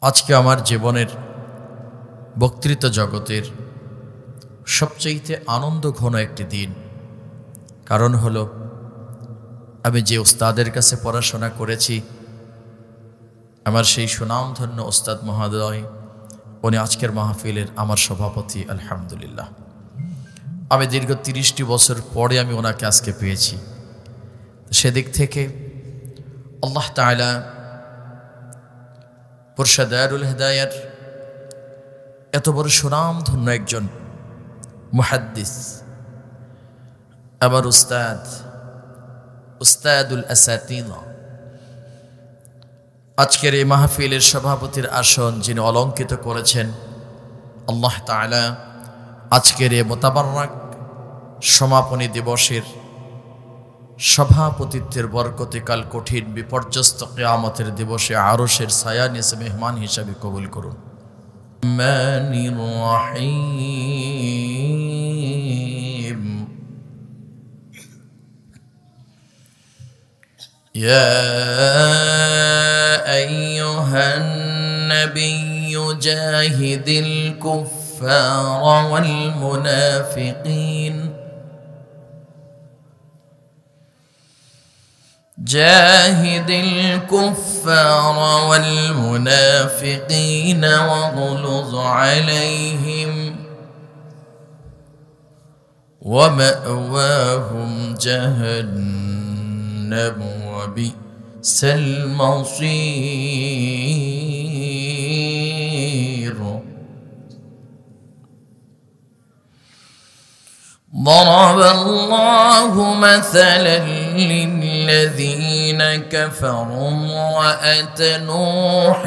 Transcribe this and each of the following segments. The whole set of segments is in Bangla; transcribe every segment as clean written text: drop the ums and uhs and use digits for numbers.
আজকে আমার জীবনের বক্তৃতা জগতের সবচেয়ে আনন্দ ঘন একটি দিন। কারণ হলো আমি যে ওস্তাদের কাছে পড়াশোনা করেছি, আমার সেই সুনামধন্য ওস্তাদ মহোদয়, উনি আজকের মাহফিলের আমার সভাপতি। আলহামদুলিল্লাহ, আমি দীর্ঘ 30টি বছর পরে আমি ওনাকে আজকে পেয়েছি। সেদিক থেকে আল্লাহ তাআলা পুরশাদারুল হিদায়ার এত বড় সুনামধন্য একজন মুহাদ্দিস, আমার উস্তাদুল আসাতিনা, আজকের এই মাহফিলের সভাপতির আসন যিনি অলঙ্কিত করেছেন, আল্লাহ তাআলা আজকের এই মোতাবাররাক সমাপনী দিবসের সভাপতিত্বের বরকতে কাল কঠিন বিপর্যস্ত কিয়ামতের দিবসে আরশের ছায়া নিচে মেহমান হিসাবে কবুল করুন। রহমানির রহিম, ইয়া আইয়ুহান নাবিয়্যু জাহিদিল কুফফারা ওয়াল মুনাফিকিন جاهد الكفار والمنافقين واغلظ عليهم ومأواهم جهنم وبئس المصير. ضرب الله مثلا للذين كفروا امرأة نوح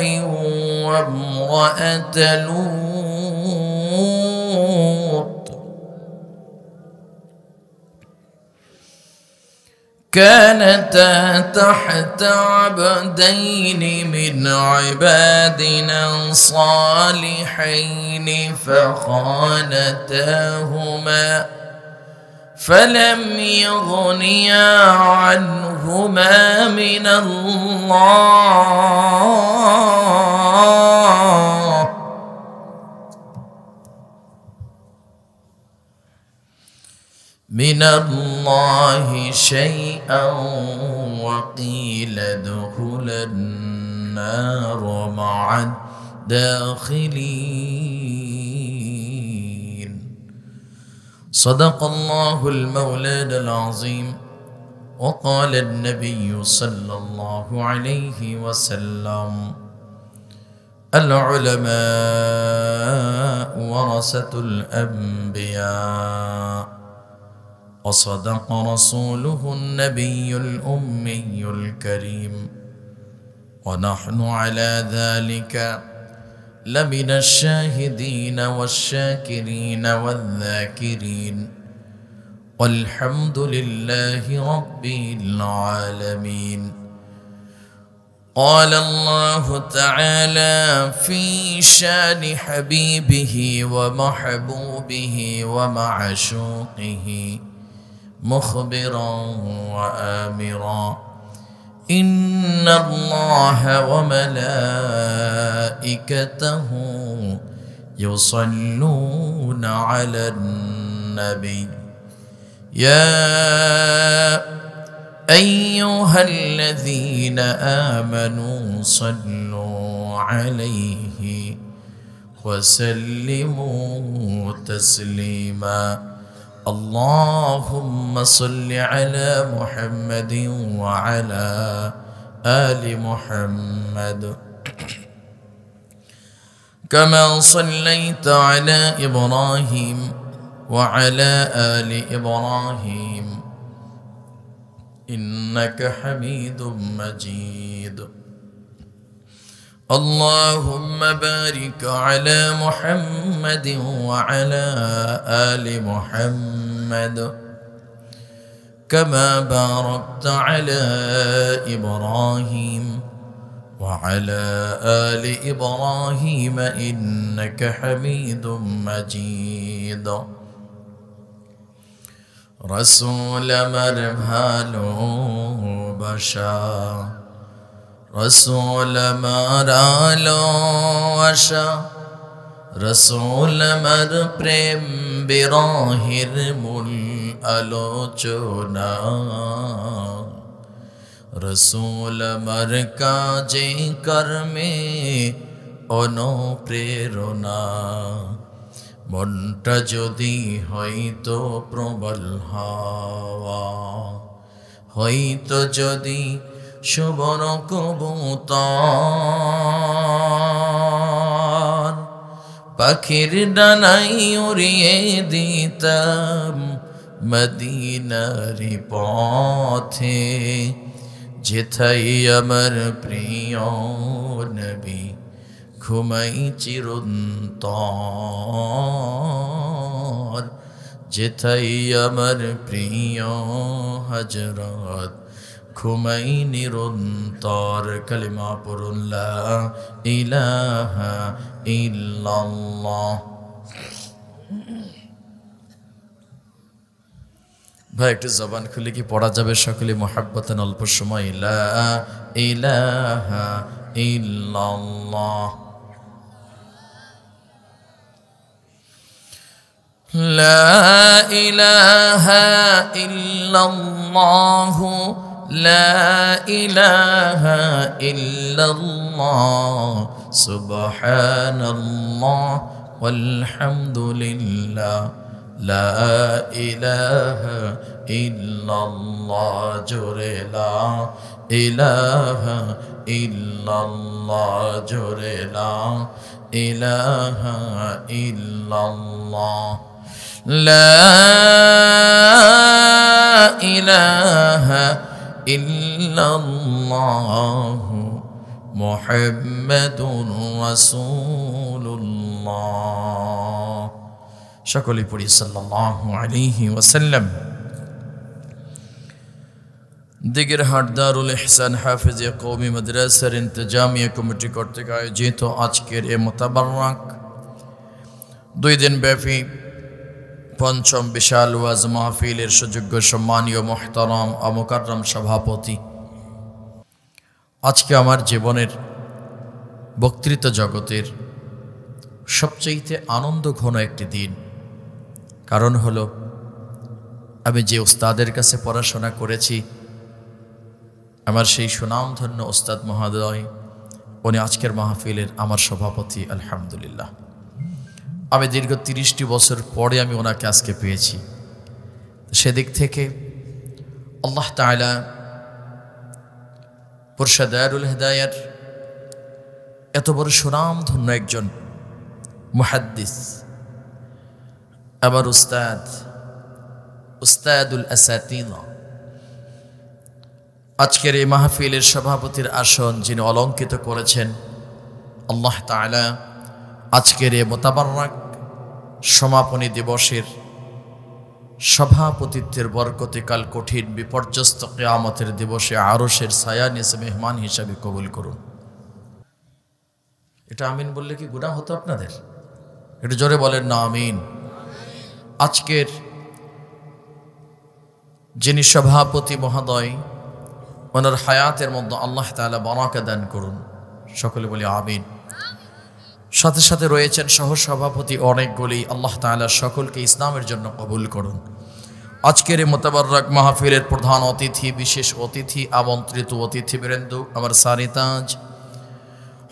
وامرأة لوط كانتا تحت عبدين من عبادنا صالحين فخانتاهما فلم يغنيا عنهما من الله شيئا وقيل ادخلا النار مع الداخلين. صدق الله المولى العظيم. وقال النبي صلى الله عليه وسلم العلماء ورثة الأنبياء وصدق رسوله النبي الأمي الكريم ونحن على ذلك لمن الشاهدين والشاكرين والذاكرين والحمد لله رب العالمين. قال الله تعالى في شان حبيبه ومحبوبه ومعشوقه مخبرا وآمرا إن الله وملائكته يصلون على النبي يا أيها الذين آمنوا صلوا عليه وسلموا تسليما. اللهم صل على محمد وعلى آل محمد كما صليت على إبراهيم وعلى آل إبراهيم إنك حميد مجيد. اللهم بارك على محمد وعلى آل محمد كما باركت على إبراهيم وعلى آل إبراهيم إنك حميد مجيد. رسول مربهالو بشا রসুল মারালো আশা, রসুল মার প্রেম বিরহের মূল আলোচনা, রসুল মার কাজে কর্মে অনুপ্রেরণা। মনটা যদি হয়তো প্রবল হাওয়া, হয়তো যদি সুবন কবুতর, পাখির ডানাই উড়িয়ে দিতাম মদিনার পথে, যেথাই আমার প্রিয় নবী ঘুমাই চিরন্তর, যেথাই আমার প্রিয় হযরত ঘুমাই নিরন্তর। কালিমা পড়ুন লা ইলাহা ইল্লাল্লাহ। ভাই একটু জবান খুলে কি পড়া যাবে সকলে মুহাব্বতান অল্প সময়? লা ইলাহা ইল্লাল্লাহ, লা ইলাহা ইল্লাল্লাহ, লা ইলাহা ইল্লাল্লাহ, সুবহানাল্লাহ ওয়ালহামদুলিল্লাহ, লা ইলাহা ইল্লাল্লাহ, জোরে লা ইলাহা ইল্লাল্লাহ, জোরে লা ইলাহা ইল্লাল্লাহ, লা ইলাহা ইল্লাল্লাহ মুহাম্মাদুর রাসূলুল্লাহ। সকলে পড়ি সাল্লাল্লাহু আলাইহি ওয়াসাল্লাম। দিগেরহাট দারুল ইহসান হাফিজে কওমি মাদ্রাসার ইন্তেজামিয়া কমিটি কর্তৃক আয়োজিত আজকের এ মোতাবারক 2 দিন ব্যাপী পঞ্চম বিশাল ওয়াজ মাহফিলের সুযোগ্য সম্মানীয় মুহতারাম ও মুকাররম সভাপতি, আজকে আমার জীবনের বক্তৃতা জগতের সবচেয়ে আনন্দ ঘন একটি দিন। কারণ হলো আমি যে উস্তাদের কাছে পড়াশোনা করেছি, আমার সেই সুনামধন্য উস্তাদ মহোদয়, উনি আজকের মাহফিলের আমার সভাপতি। আলহামদুলিল্লাহ, আমি দীর্ঘ 30টি বছর পরে আমি ওনাকে আজকে পেয়েছি। সেদিক থেকে আল্লাহ তাআলা পুরশাদারুল হিদায়াত এত বড় সুনামধন্য একজন মুহাদ্দিস, আমার উস্তাদুল আসাতিনা, আজকের এই মাহফিলের সভাপতির আসন যিনি অলঙ্কিত করেছেন, আল্লাহ তাআলা আজকের এই মোতাবারক সমাপনী দিবসের সভাপতিত্বের বরকতে কাল কঠিন বিপর্যস্ত কিয়ামতের দিবসে আরশের ছায়া নিচে মেহমান হিসাবে কবুল করুন। এটা আমিন বললে কি গুনাহ হতো আপনাদের? একটু জোরে বলেন না আমিন। আজকের যিনি সভাপতি মহোদয়, ওনার হায়াতের মধ্যে আল্লাহ তাআলা বারাকা দান করুন। সকলে বলি আমিন। সাথে সাথে রয়েছেন সহসভাপতি অনেকগুলি, আল্লাহ তাআলা সকলকে ইসলামের জন্য কবুল করুন। আজকের এই মোতাবারক মাহফিলের প্রধান অতিথি, বিশেষ অতিথি, আমন্ত্রিত অতিথিবৃন্দ, আমার সারিতাজ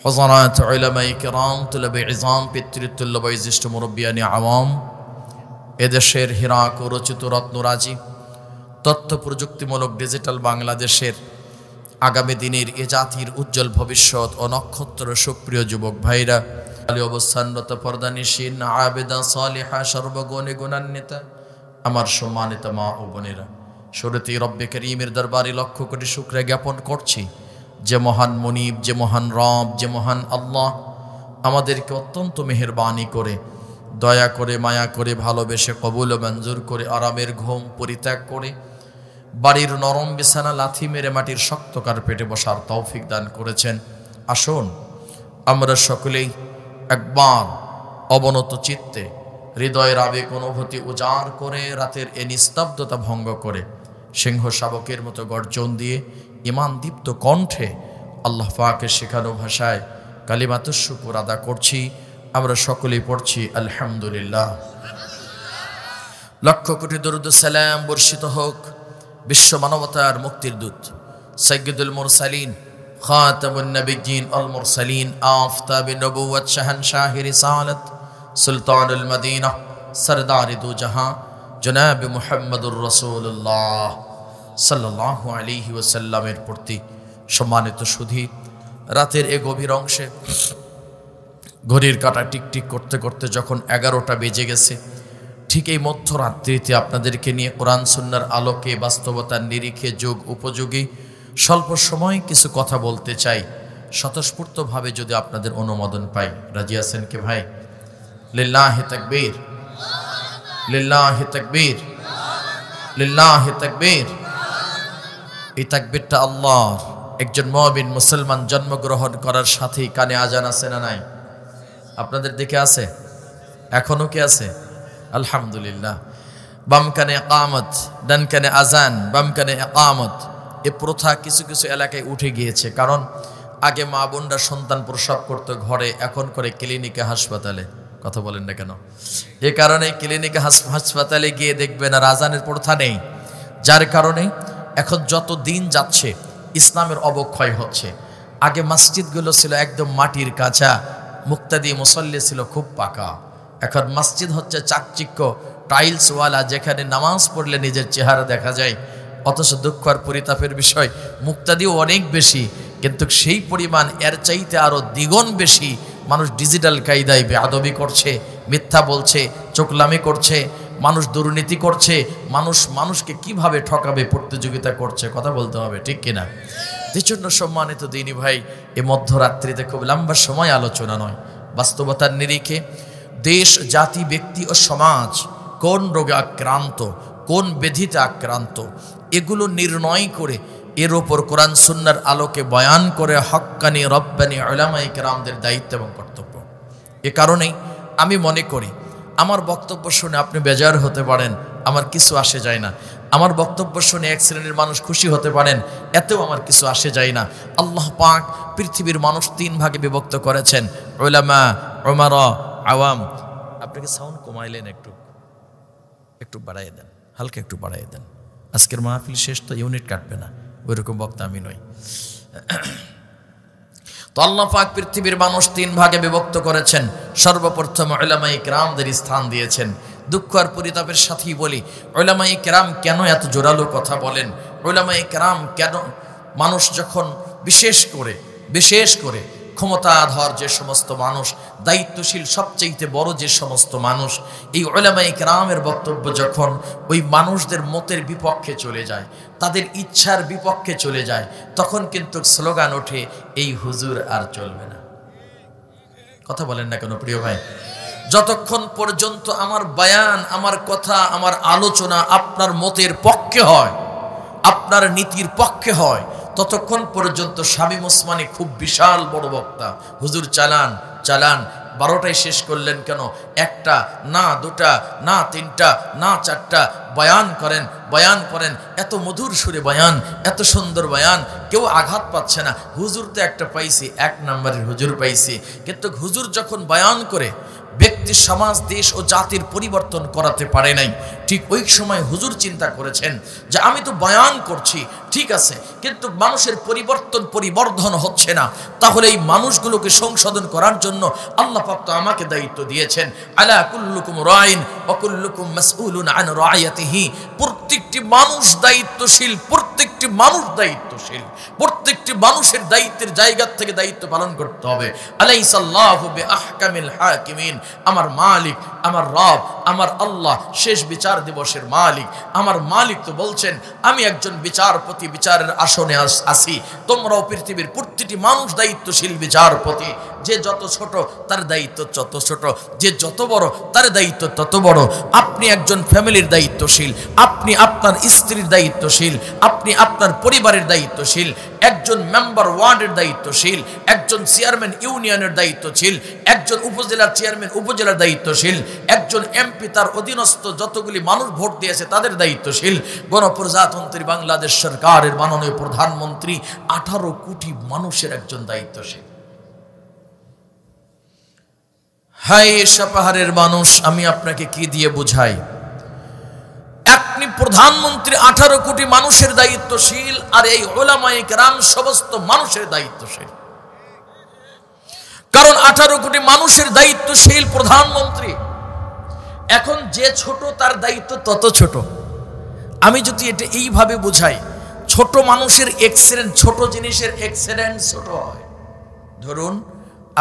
হযরত উলামায়ে কিরাম, তুলাবে ইজাম, পিতৃতুল্য বয়োজ্যেষ্ঠ মুরব্বিয়ানে আওয়াম, এদেশের হীরাক রচিত রত্নরাজি, তথ্য প্রযুক্তিমূলক ডিজিটাল বাংলাদেশের আগামী দিনের এ জাতির উজ্জ্বল ভবিষ্যৎ ও নক্ষত্র সুপ্রিয় যুবক ভাইরা, অবস্থানরত পর্দানিশীন আবেদা সালিহা সর্বগুণে গুণান্বিতা আমার সম্মানিত মা ও বোনেরা, শুরুতে রব্বে করিমের দরবারে লক্ষ কোটি শুকরিয়া জ্ঞাপন করছি যে মহান মুনিব, যে মহান রব, যে মহান আল্লাহ আমাদেরকে অত্যন্ত মেহেরবানি করে, দয়া করে, মায়া করে, ভালোবেসে, কবুল ও মঞ্জুর করে, আরামের ঘুম পরিত্যাগ করে বাড়ির নরম বিছানা লাথি মেরে মাটির শক্ত কার্পেটে বসার তৌফিক দান করেছেন। আসুন আমরা সকলেই একবার অবনত চিত্তে হৃদয়ের আবেগ অনুভূতি উজাড় করে রাতের এ নিস্তব্ধতা ভঙ্গ করে সিংহ শাবকের মতো গর্জন দিয়ে ইমান দীপ্ত কণ্ঠে আল্লাহ পাকের শেখানো ভাষায় কালিমাতুশ শুকর আদা করছি। আমরা সকলেই পড়ছি আলহামদুলিল্লাহ। লক্ষ কোটি দরুদ সালাম বর্ষিত হোক বিশ্ব মানবতার মুক্তির দূত সাইয়্যিদুল মুরসালিন খাতামুন নবিয়্যিন আল মুরসালিন আফতাবে নবুওয়াত শাহনশাহ রিসালাত সুলতানুল মদিনা সরদার দু জাহাঁ জনাব মুহাম্মদুর রাসূলুল্লাহ সাল্লাল্লাহু আলাইহি ওয়াসাল্লামের প্রতি সম্মানিত সুধী, রাতের এ গভীর অংশে ঘড়ির কাঁটা টিকটিক করতে করতে যখন 11টা বেজে গেছে, ঠিক এই মধ্যরাত্রিতে আপনাদেরকে নিয়ে কোরআন সুন্নাহর আলোকে বাস্তবতার নিরিখে যোগ উপযোগী স্বল্প সময় কিছু কথা বলতে চাই, স্বতঃস্ফূর্তভাবে যদি আপনাদের অনুমোদন পাই। রাজি আছেন কে ভাই? লিল্লাহি তাকবীর, লিল্লাহি তাকবীর, লিল্লাহি তাকবীর। এই তাকবীরটা আল্লাহর। একজন মুমিন মুসলমান জন্মগ্রহণ করার সাথেই কানে আজান আছে না নাই? আপনাদের দিকে আছে? এখনো কি আছে? আলহামদুলিল্লাহ। বাম কানে ইকামত, ডান কানে আজান, বাম কানে ইকামত। এ প্রথা কিছু কিছু এলাকায় উঠে গিয়েছে, কারণ আগে মা বোনরা সন্তান প্রসব করতো ঘরে, এখন করে ক্লিনিকে হাসপাতালে। কথা বলেন না কেন? এ কারণে ক্লিনিকে হাসপাতালে গিয়ে দেখবেন আর আজানের প্রথা নেই, যার কারণে এখন যত দিন যাচ্ছে ইসলামের অবক্ষয় হচ্ছে। আগে মসজিদগুলো ছিল একদম মাটির কাঁচা, মুক্তাদি মুসল্লি ছিল খুব পাকা। এখন মসজিদ হচ্ছে চাকচিক্য টাইলসওয়ালা, যেখানে নামাজ পড়লে নিজের চেহারা দেখা যায়। অথচ দুঃখ আর পরিতাপের বিষয়, মুক্তাদিও অনেক বেশি, কিন্তু সেই পরিমাণ এর চাইতে আরও দ্বিগুণ বেশি মানুষ ডিজিটাল কায়দায় বেয়াদবি করছে, মিথ্যা বলছে, চোখলামি করছে, মানুষ দুর্নীতি করছে, মানুষকে কিভাবে ঠকাবে প্রতিযোগিতা করছে। কথা বলতে হবে, ঠিক কিনা? এই জন্য সম্মানিত দিনী ভাই, এ মধ্যরাত্রিতে খুব লম্বা সময় আলোচনা নয়, বাস্তবতার নিরিখে দেশ, জাতি, ব্যক্তি ও সমাজ কোন রোগে আক্রান্ত, কোন ব্যাধিতে আক্রান্ত, এগুলো নির্ণয় করে এর ওপর কোরআন সুন্নাহর আলোকে বয়ান করে হক্কানি রব্বানি উলামায়ে কেরামদের দায়িত্ব এবং কর্তব্য। এ কারণেই আমি মনে করি আমার বক্তব্য শুনে আপনি বেজার হতে পারেন, আমার কিছু আসে যায় না। আমার বক্তব্য শুনে এক শ্রেণীর মানুষ খুশি হতে পারেন, এতেও আমার কিছু আসে যায় না। আল্লাহ পাক পৃথিবীর মানুষ 3 ভাগে বিভক্ত করেছেন, উলামা, উমারা, আওয়াম। আপনাকে সাউন্ড কমাইলেন, একটু বাড়াইয়ে দেন, হালকা একটু বাড়াইয়ে দেন। আজকের মাহফিল শেষ তো ইউনিট কাটবে না, ওইরকম বক্তা আমি নই। তো আল্লাহ পাক পৃথিবীর মানুষ 3 ভাগে বিভক্ত করেছেন। সর্বপ্রথম উলামায়ে কেরামদের স্থান দিয়েছেন। দুঃখ আর পরিতাপের সাথেই বলি, উলামায়ে কেরাম কেন এত জোরালো কথা বলেন? উলামায়ে কেরাম কেন? মানুষ যখন বিশেষ করে ক্ষমতাধর যে সমস্ত মানুষ, দায়িত্বশীল সবচেয়ে বড় যে সমস্ত মানুষ, এই উলামায়ে কেরামের বক্তব্য যখন ওই মানুষদের মতের বিপক্ষে চলে যায়, তাদের ইচ্ছার বিপক্ষে চলে যায়, তখন কিন্তু স্লোগান ওঠে, এই হুজুর আর চলবে না। কথা বলেন না কেন প্রিয় ভাই? যতক্ষণ পর্যন্ত আমার বয়ান, আমার কথা, আমার আলোচনা আপনার মতের পক্ষে হয়, আপনার নীতির পক্ষে হয়, ততক্ষণ পর্যন্ত শামীম ওসমানী খুব বিশাল বড় বক্তা, হুজুর চালান 12টায় শেষ করলেন কেন? 1টা না, 2টা না, 3টা না, 4টা বয়ান করেন, এত মধুর সুরে বয়ান, এত সুন্দর বয়ান, কেউ আঘাত পাচ্ছে না। হুজুর তো একটা পাইছি, 1 নম্বরের হুজুর পাইছি। কিন্তু হুজুর যখন বয়ান করে ব্যক্তি, সমাজ, দেশ ও জাতির পরিবর্তন করাতে পারে নাই, ঠিক ওই সময় হুজুর চিন্তা করেছেন যে আমি তো বয়ান করছি, ঠিক আছে, কিন্তু মানুষের পরিবর্ধন হচ্ছে না, তাহলে এই মানুষগুলোকে সংশোধন করার জন্য আল্লাহ পাক তো আমাকে দায়িত্ব দিয়েছেন। আলা কুল্লুকুম রাইন ওয়া কুল্লুকুম মাসউলুন আন রাইয়াতিহি। প্রত্যেকটি মানুষ দায়িত্বশীল, প্রত্যেকটি মানুষের দায়িত্বের জায়গা থেকে দায়িত্ব পালন করতে হবে। আলাইসাল্লাহু বিআহকামিল হাকিমিন। আমার মালিক, আমার রব, আমার আল্লাহ শেষ বিচার দিবসের মালিক। আমার মালিক তো বলছেন আমি একজন বিচারপতি, বিচারের আসনে আসি। তোমরাও পৃথিবীর প্রতিটি মানুষ দায়িত্বশীল বিচারপতি। যে যত ছোট তার দায়িত্ব তত ছোট, যে যত বড় তার দায়িত্ব তত বড়। আপনি একজন ফ্যামিলির দায়িত্বশীল, আপনি আপনার স্ত্রীর দায়িত্বশীল, আপনি আপনি আপনার পরিবারের দায়িত্বশীল, একজন মেম্বার ওয়ার্ডের দায়িত্বশীল, একজন চেয়ারম্যান ইউনিয়নের দায়িত্বশীল, একজন উপজেলার চেয়ারম্যান উপজেলার দায়িত্বশীল, একজন এমপি তার অধীনস্থ যতগুলি মানুষ ভোট দিয়েছে তাদের দায়িত্বশীল, গণপ্রজাতন্ত্রী বাংলাদেশ সরকারের মাননীয় প্রধানমন্ত্রী 18 কোটি মানুষের একজন দায়িত্বশীল। হায় সাপাহারের মানুষ, আমি আপনাকে কি দিয়ে বুঝাই? আপনি প্রধানমন্ত্রী 18 কোটি মানুষের দায়িত্বশীল, আর এই উলামায়ে কেরাম সমস্ত মানুষের দায়িত্বশীল। কারণ 18 কোটি মানুষের দায়িত্বশীল প্রধানমন্ত্রী। এখন যে ছোট তার দায়িত্ব তত ছোট। আমি যদি এটা এইভাবে বুঝাই, ছোট মানুষের অ্যাক্সিডেন্ট, ছোট জিনিসের অ্যাক্সিডেন্ট ছোট হয়। ধরুন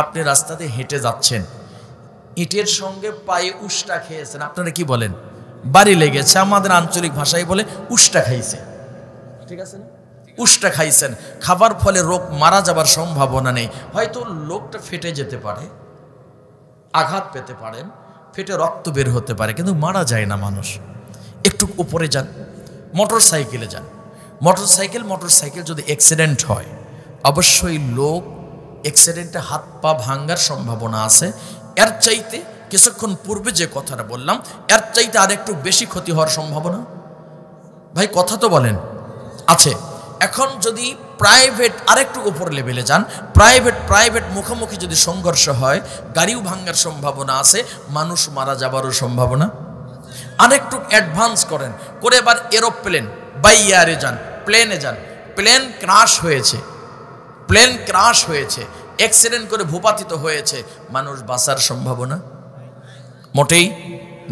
আপনি রাস্তাতে হেঁটে যাচ্ছেন, ইটের সঙ্গে পায়ে উষ্টা খেয়েছেন, আপনারা কি বলেন? বাড়ি লেগেছে, আমাদের আঞ্চলিক ভাষায় বলে উষ্টা খাইছে, ঠিক আছে না? উষ্টা খাইছেন, খাবার ফলে রোগ মারা যাবার সম্ভাবনা নেই, হয়তো লোকটা ফেটে যেতে পারে, আঘাত পেতে পারেন, ফেটে রক্ত বের হতে পারে, কিন্তু মারা যায় না মানুষ। একটু উপরে যান, মোটর সাইকেলে যান, মোটর সাইকেল যদি অ্যাক্সিডেন্ট হয়, অবশ্যই লোক অ্যাক্সিডেন্টে হাত পা ভাঙ্গার সম্ভাবনা আছে। এর চাইতে কিছুক্ষণ পূর্বে যে কথাটা বললাম, এর চাইতে আর একটু বেশি ক্ষতি হওয়ার সম্ভাবনা, ভাই কথা তো বলেন, আছে। এখন যদি প্রাইভেট আরেকটু উপর লেভেলে যান, প্রাইভেট মুখোমুখি যদি সংঘর্ষ হয়, গাড়িও ভাঙ্গার সম্ভাবনা আছে, মানুষ মারা যাবারও সম্ভাবনা। আরেকটু অ্যাডভান্স করেন, করে এবার এরোপ্লেন বাই এয়ারে যান, প্লেনে যান, প্লেন ক্রাশ হয়েছে, অ্যাক্সিডেন্ট করে ভূপাতিত হয়েছে, মানুষ বাঁচার সম্ভাবনা মোটেই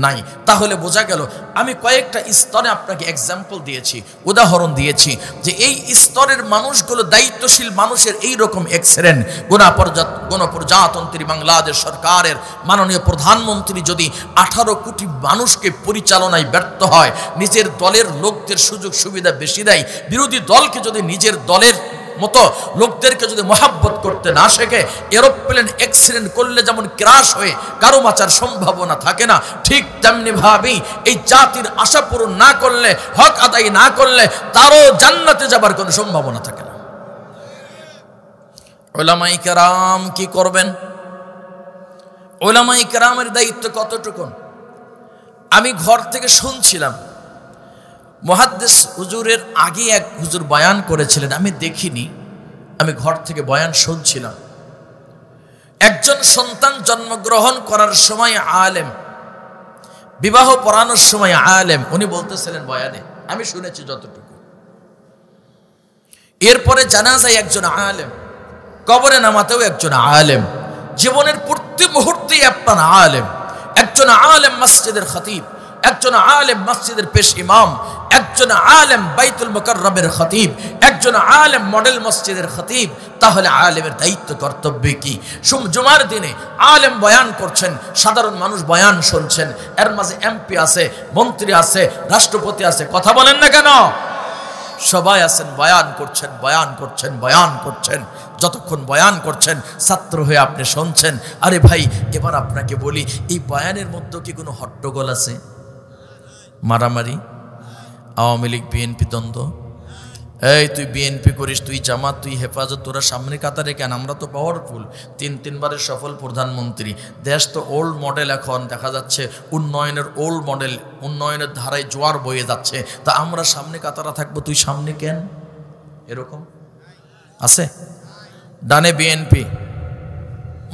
নাই। তাহলে বোঝা গেল, আমি কয়েকটা স্তরে আপনাকে এক্সাম্পল দিয়েছি, উদাহরণ দিয়েছি, যে এই স্তরের মানুষগুলো দায়িত্বশীল মানুষের এই রকম অ্যাক্সিডেন্ট। গণপ্রজাতন্ত্রী বাংলাদেশ সরকারের মাননীয় প্রধানমন্ত্রী যদি 18 কোটি মানুষকে পরিচালনায় ব্যর্থ হয়, নিজের দলের লোকদের সুযোগ সুবিধা বেশি দেয়, বিরোধী দলকে যদি নিজের দলের মতো লোকদেরকে যদি মহাব্বত করতে না শেখে, এরোপ্লেন অ্যাক্সিডেন্ট করলে যেমন ক্রাশ হয়ে কারো বাঁচার সম্ভাবনা থাকে না, ঠিক তেমনি ভাবেই এই জাতির আশা পূরণ না করলে, হক আদায় না করলে, তারও জান্নাতে যাবার কোনো সম্ভাবনা থাকে না। উলামায়ে কেরাম কি করবেন? উলামায়ে কেরামের দায়িত্ব কতটুকু? আমি ঘর থেকে শুনছিলাম, মুহাদ্দিস হুজুরের আগে এক হুজুর বয়ান করেছিলেন, আমি দেখিনি, আমি ঘর থেকে বয়ান শুনছিলাম। একজন সন্তান জন্মগ্রহণ করার সময় আলেম, বিবাহ পড়ানোর সময় আলেম, উনি বলতেছিলেন বয়ানে, আমি শুনেছি যতটুকু। এরপরে জানাজায় একজন আলেম, কবরে নামাতেও একজন আলেম, জীবনের প্রতি মুহূর্তেই আপনার আলেম। একজন আলেম মসজিদের খতিব, একজন আলেম মসজিদের পেশ ইমাম, একজন আলেম বাইতুল মুকাররমের খতিব, একজন আলেম মডেল মসজিদের খতিব। তাহলে আলেমের দায়িত্ব কর্তব্য কি? জুমার দিনে আলেম বয়ান করছেন, সাধারণ মানুষ বয়ান শুনছেন, এর মাঝে এমপি আছে, মন্ত্রী আছে, রাষ্ট্রপতি আছে, কথা বলেন না কেন? সবাই আছেন, বয়ান করছেন। যতক্ষণ বয়ান করছেন, ছাত্র হয়ে আপনি শুনছেন। আরে ভাই, এবার আপনাকে বলি, এই বয়ানের মধ্যে কি কোনো হট্টগোল আছে? মারামারি, আওয়ামী লীগ বিএনপি দ্বন্দ্ব, এই তুই বিএনপি করিস, তুই জামাত, তুই হেফাজত, তোরা সামনে কাতারে কেন? আমরা তো পাওয়ারফুল, তিনবারের সফল প্রধানমন্ত্রী, দেশ তো ওল্ড মডেল, এখন দেখা যাচ্ছে উন্নয়নের ওল্ড মডেল, উন্নয়নের ধারায় জোয়ার বয়ে যাচ্ছে, তা আমরা সামনে কাতারা থাকবো, তুই সামনে কেন? এরকম আছে? ডানে বিএনপি,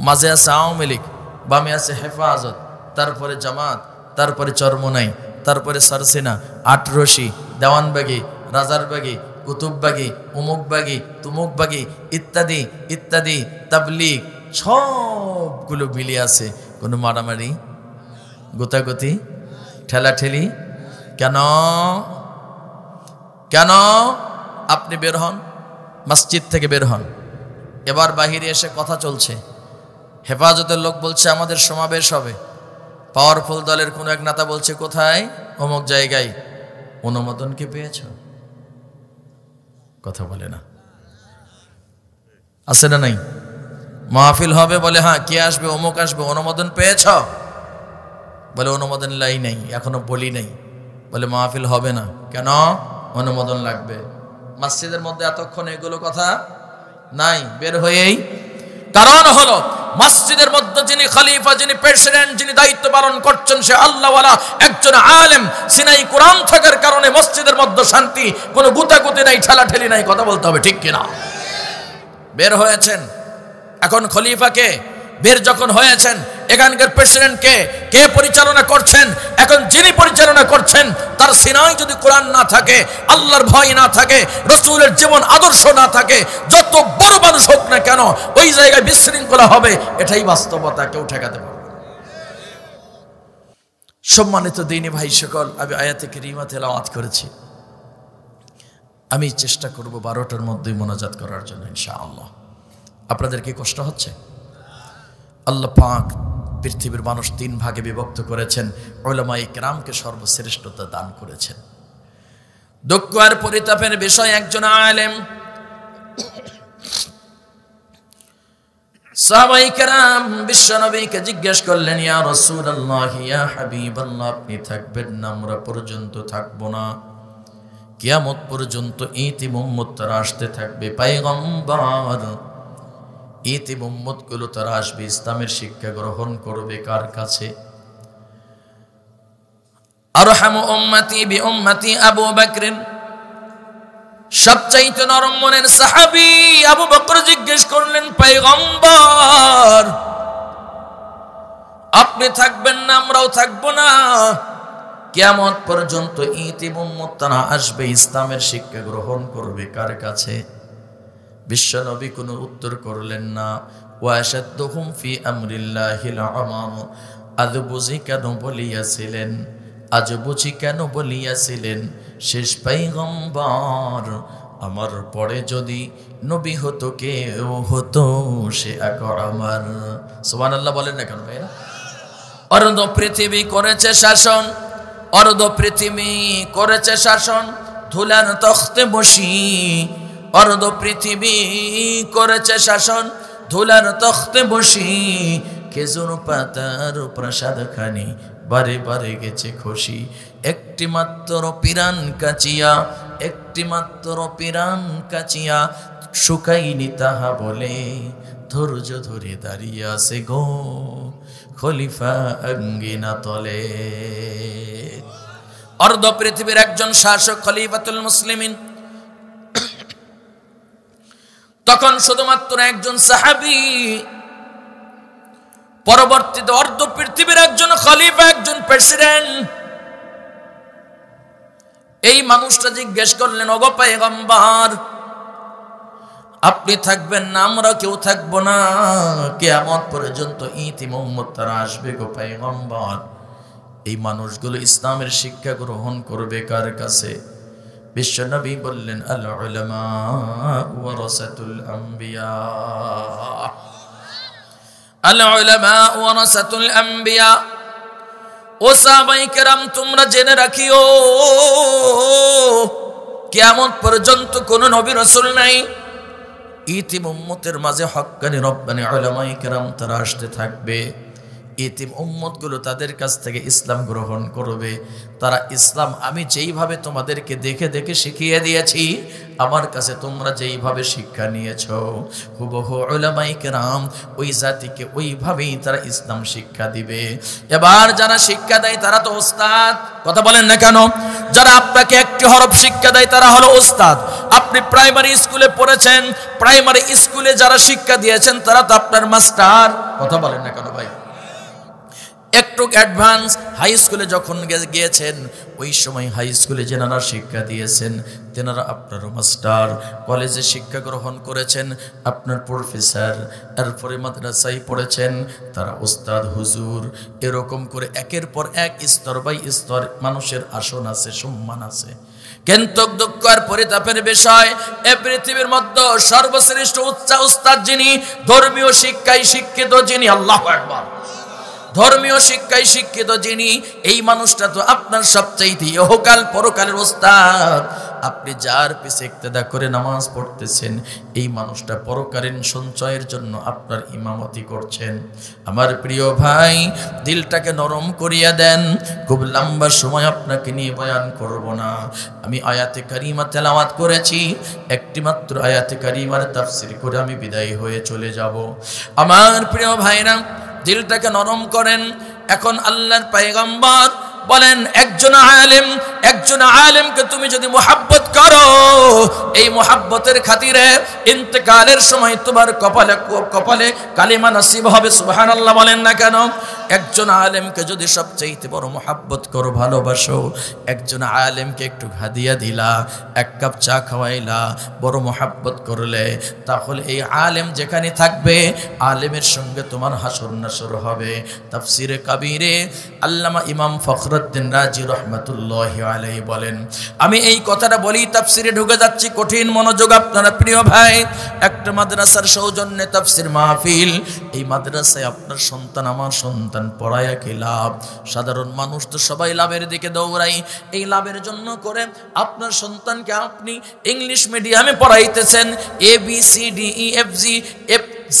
মাঝে আছে আওয়ামী লীগ, বামে আছে হেফাজত, তারপরে জামাত, তারপরে চরমোনাই, তারপরে সরসিনা, আটরশি, দেওয়ানবাগি, রাজারবাগি, কুতুববাগি, উমুকবাগি, তুমুকবাগি, ইত্যাদি ইত্যাদি, তাবলিগ, সবগুলো মিলিয়ে আছে। কোনো মারামারি, গোতাগতি, ঠেলাঠেলি কেন? আপনি বের হন, মসজিদ থেকে বের হন, এবার বাহিরে এসে কথা চলছে, হেফাজতের লোক বলছে আমাদের সমাবেশ হবে, পাওয়ারফুল দলের কোনো এক নেতা বলছে কোথায়? অমুক জায়গায়। অনুমোদন কি পেয়েছ? কথা বলে না, আছে না নাই? মাহফিল হবে, বলে হ্যাঁ, কে আসবে? অমুক আসবে, অনুমোদন পেয়েছ? বলে অনুমোদন লাই নাই, এখনো বলি নাই। বলে মাহফিল হবে না কেন? অনুমোদন লাগবে। মসজিদের মধ্যে এতক্ষণ এগুলো কথা নাই, বের হয়েই। কারণ হলো মসজিদের মধ্যে যিনি খলিফা, যিনি প্রেসিডেন্ট, যিনি দায়িত্ব পালন করছেন সে আল্লাহওয়ালা একজন আলেম। সিনাই কোরআন থাকার কারণে মসজিদের মধ্যে শান্তি, কোনো গুতাগুতি নাই, ঠেলাঠেলি নাই। কথা বলতে হবে, ঠিক কিনা? বের হয়েছেন, এখন খলিফাকে বের যখন হয়েছেন, এখানকার প্রেসিডেন্টকে কে পরিচালনা করছেন? এখন যিনি পরিচালনা করছেন তার সিনায় যদি কোরআন না থাকে, আল্লাহর ভয় না থাকে, রাসূলের জীবন আদর্শ না থাকে, যত বড় মানুষ হোক না কেন ওই জায়গায় বিশৃঙ্খলা হবে, এটাই বাস্তবতা, কেউ ঠেকাতে পারবে না। সম্মানিত দ্বীনি ভাই সকল, আমি আয়াতে কারিমা তেলাওয়াত করেছি। আমি চেষ্টা করব 12টার মধ্যেই মোনাজাত করার জন্য ইনশাআল্লাহ। আপনাদের কি কষ্ট হচ্ছে? আল্লাহ পাক পৃথিবীর মানুষ 3 ভাগে বিভক্ত করেছেন, উলামায়ে কেরামকে সর্বশ্রেষ্ঠতা দান করেছেন। দুঃখ আর পরিতাপের বিষয়, একজন আলেম সাহাবায়ে কেরাম বিশ্বনবীকে জিজ্ঞেস করলেন, ইয়া রাসূলুল্লাহ, ইয়া হাবিবাল্লাহ, আপনি থাকবেন না, আমরা পর্যন্ত থাকবো না, কিয়ামত পর্যন্ত ইতিম উম্মত তারা আসতে থাকবে, পয়গম্বর ইতিম উম্মত গুলো তারা আসবে, ইসলামের শিক্ষা গ্রহণ করবে কার কাছে? আরহামু উম্মতি বি উম্মতি আবু বকর, সবচাইতে নরম মনের সাহাবী আবু বকর জিজ্ঞেস করলেন, পয়গম্বর আপনি থাকবেন না, আমরাও থাকবো না, কিয়ামত পর্যন্ত ইতিম উম্মত তারা আসবে, ইসলামের শিক্ষা গ্রহণ করবে কার কাছে? বিশ্বনবী কোনো উত্তর করলেন না। ওয়াশাদ্দুহুম ফি আমরিল্লাহিল আমাম, আজ বুঝি কেন বলিয়াছিলেন, আজ বুঝি কেন বলিয়াছিলেন, শেষ পয়গম্বর আমার পরে যদি নবী হতো কেউ হতো সে আমার। সুবহানাল্লাহ বলেন না কেন ভাইরা? অর্ধ পৃথিবী করেছে শাসন, অর্ধ পৃথিবী করেছে শাসন, ধুলার তখতে বসি, অর্ধ পৃথিবী করেছে শাসন, ধুলার তখতে বসি, খেজুর পাতার প্রসাদ খানি বারে বারে গেছে খুশি, একটি মাত্র পিরান কাচিয়া, একটি মাত্র পিরান কাচিয়া, শুকাইনি তাহা বলে, ধৈর্য ধরে দাঁড়িয়ে আছে গো খলিফা আঙ্গিনা তলে। অর্ধ পৃথিবীর একজন শাসক খলিফাতুল মুসলিমিন, তখন শুধুমাত্র একজন সাহাবী, পরবর্তীতে অর্ধ পৃথিবীর একজন খলিফা, একজন প্রেসিডেন্ট। এই মানুষটা জিজ্ঞেস করলেন, ওগো পয়গম্বর আপনি থাকবেন না, আমরা কেউ থাকবো না, কিয়ামত পর্যন্ত ইতিম উম্মত তারা আসবে গো পয়গম্বর, এই মানুষগুলো ইসলামের শিক্ষা গ্রহণ করবে কার কাছে? বিশ্বনবী বললেন, আল উলামা ওয়ারাসাতুল আম্বিয়া, আল উলামা ওয়ারাসাতুল আম্বিয়া। ও সাহাবায়ে কেরাম তোমরা জেনে রাখিও, কিয়ামত পর্যন্ত কোন নবী রাসূল নাই, ইতিম উম্মতের মাঝে হক্কানি রব্বানি উলামায়ে কেরাম তারা আসতে থাকবে, ইতিম উম্মতগুলো তাদের কাছ থেকে ইসলাম গ্রহণ করবে। তারা ইসলাম আমি যেইভাবে তোমাদেরকে দেখে দেখে শিখিয়ে দিয়েছি, আমার কাছে তোমরা যেইভাবে শিক্ষা নিয়েছো, হুবহু উলামায়ে কেরাম ওই জাতিকে ওইভাবেই তারা ইসলাম শিক্ষা দিবে। এবার যারা শিক্ষা দেয় তারা তো ওস্তাদ, কথা বলেন না কেন? যারা আপনাকে একটি হরফ শিক্ষা দেয় তারা হলো ওস্তাদ। আপনি প্রাইমারি স্কুলে পড়েছেন, প্রাইমারি স্কুলে যারা শিক্ষা দিয়েছেন তারা তো আপনার মাস্টার, কথা বলেন না কেন ভাই? একটু অ্যাডভান্স হাই স্কুলে যখন গিয়েছেন, ওই সময় হাই স্কুলে যেনারা শিক্ষা দিয়েছেন তেনারা আপনার মাস্টার, কলেজে শিক্ষা গ্রহণ করেছেন আপনার প্রফেসর, এরপরে মাদ্রাসায় পড়েছেন তারা ওস্তাদ হুজুর। এরকম করে একের পর এক স্তর বাই স্তর মানুষের আসন আছে, সম্মান আছে। কিন্তু দুঃখ আর পরিতাপের বিষয়, এ পৃথিবীর মধ্যে সর্বশ্রেষ্ঠ উস্তাদ যিনি, ধর্মীয় শিক্ষায় শিক্ষিত যিনি, আল্লাহু আকবার, ধর্মীয় শিক্ষায় শিক্ষিত যিনি, এই মানুষটা তো আপনার সবচাইতে ইহকাল পরকালের ওস্তাদ। আপনি যার পিছে ইক্তেদা করে নামাজ পড়তেছেন এই মানুষটা পরকালীন সঞ্চয়ের জন্য আপনার ইমামতি করছেন। আমার প্রিয় ভাই, দিলটাকে নরম করিয়া দেন। খুব লম্বা সময় আপনাকে নিয়ে বয়ান করব না। আমি আয়াতে কারিমা তেলাওয়াত করেছি, একটি মাত্র আয়াতে কারিমার তাফসীর করে আমি বিদায় হয়ে চলে যাব। আমার প্রিয় ভাইরা, দিলটাকে নরম করেন। এখন আল্লাহর পয়গম্বর বলেন, একজন আলেমকে তুমি যদি মুহাব্বত করো, এই মুহাব্বতের খাতিরে ইন্তেকালের সময় তোমার কপালে কালিমা নসিব হবে। সুবহানাল্লাহ বলেন না কেন? একজন আলেমকে যদি সবচেয়ে বড় মুহাব্বত করো, ভালোবাসো, একজন আলেমকে একটু হাদিয়া দিলা, এক কাপ চা খাওয়াইলা, বড় মুহাব্বত করলে, তাহলে এই আলেম যেখানে থাকবে আলেমের সঙ্গে তোমার হাসর নাসর হবে। তাফসিরে কাবীরে আল্লামা ইমাম ফখরুদ্দিন রাজি রাহমাতুল্লাহি আলাইহি বলেন, আমি এই কথাটা বলি তাফসিরে ঢুকে যাচ্ছি, কঠিন মনোযোগ আপনারা প্রিয় ভাই। একটা মাদ্রাসার সৌজন্যে তাফসির মাহফিল, এই মাদ্রাসায় আপনার সন্তান আমার সন্তান পড়ায়া কি লাভ? সাধারণ মানুষ তো সবাই লাভের দিকে দৌড়াই। এই লাভের জন্য করে আপনার সন্তানকে আপনি ইংলিশ মিডিয়ামে পড়াইতেছেন, ABCDEFG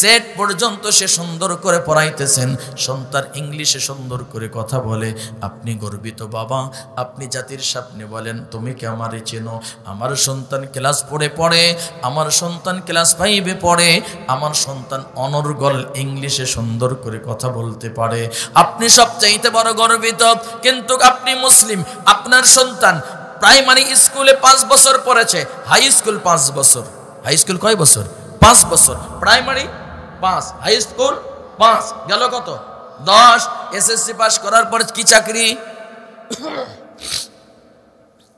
জেড পর্যন্ত সে সুন্দর করে পড়াইতেছেন, সন্তান ইংলিশে সুন্দর করে কথা বলে, আপনি গর্বিত বাবা, আপনি জাতির সামনে বলেন তুমি কি আমারে চেনো? আমার সন্তান ক্লাস পড়ে, আমার সন্তান ক্লাস 5-এ পড়ে, আমার সন্তান অনর্গল ইংলিশে সুন্দর করে কথা বলতে পারে, আপনি সবচাইতে বড় গর্বিত। কিন্তু আপনি মুসলিম, আপনার সন্তান প্রাইমারি স্কুলে 5 বছর পড়েছে, হাই স্কুল 5 বছর। হাই স্কুল কয় বছর? 5 বছর। প্রাইমারি 5, হাই স্কুল 5, গেল কত? 10। এসএসসি পাস করার পর কি চাকরি?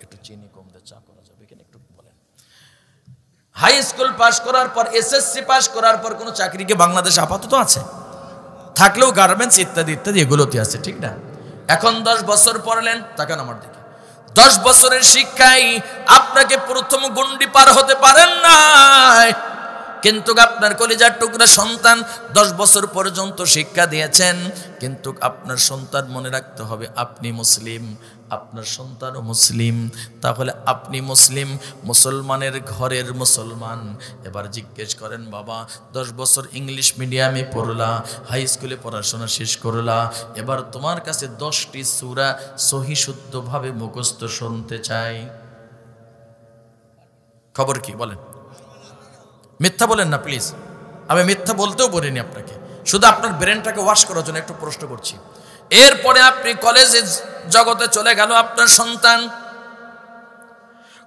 একটু চিনি কম দিয়ে চা করা যাবে কিনা একটু বলেন। হাই স্কুল পাস করার পর, এসএসসি পাস করার পর কোনো চাকরি কি বাংলাদেশে আপাতত আছে? থাকলেও গার্মেন্টস ইত্যাদি ইত্যাদি এগুলোতে আছে, ঠিক না? এখন 10 বছর পড়লেন, তাকান আমার দিকে, 10 বছরের শিক্ষায় আপনাকে প্রথম গণ্ডি পার হতে পারেন না, কিন্তু আপনার কলিজার টুকরা সন্তান 10 বছর পর্যন্ত শিক্ষা দিয়েছেন, কিন্তু আপনার সন্তান মনে রাখতে হবে আপনি মুসলিম, আপনার সন্তানও মুসলিম। তাহলে আপনি মুসলিম, মুসলমানের ঘরের মুসলমান। এবার জিজ্ঞেস করেন, বাবা 10 বছর ইংলিশ মিডিয়ামে পড়লা, হাই স্কুলে পড়াশোনা শেষ করলা, এবার তোমার কাছে 10টি সূরা সহি শুদ্ধভাবে মুখস্থ শুনতে চাই, খবর কি বলেন? মিথ্যা বলেন না প্লিজ, আমি মিথ্যা বলতেও বলিনি আপনাকে, শুধু আপনার ব্রেনটাকে ওয়াশ করার জন্য একটু প্রশ্ন করছি। এরপরে আপনি কলেজে জগতে চলে গেল আপনার সন্তান,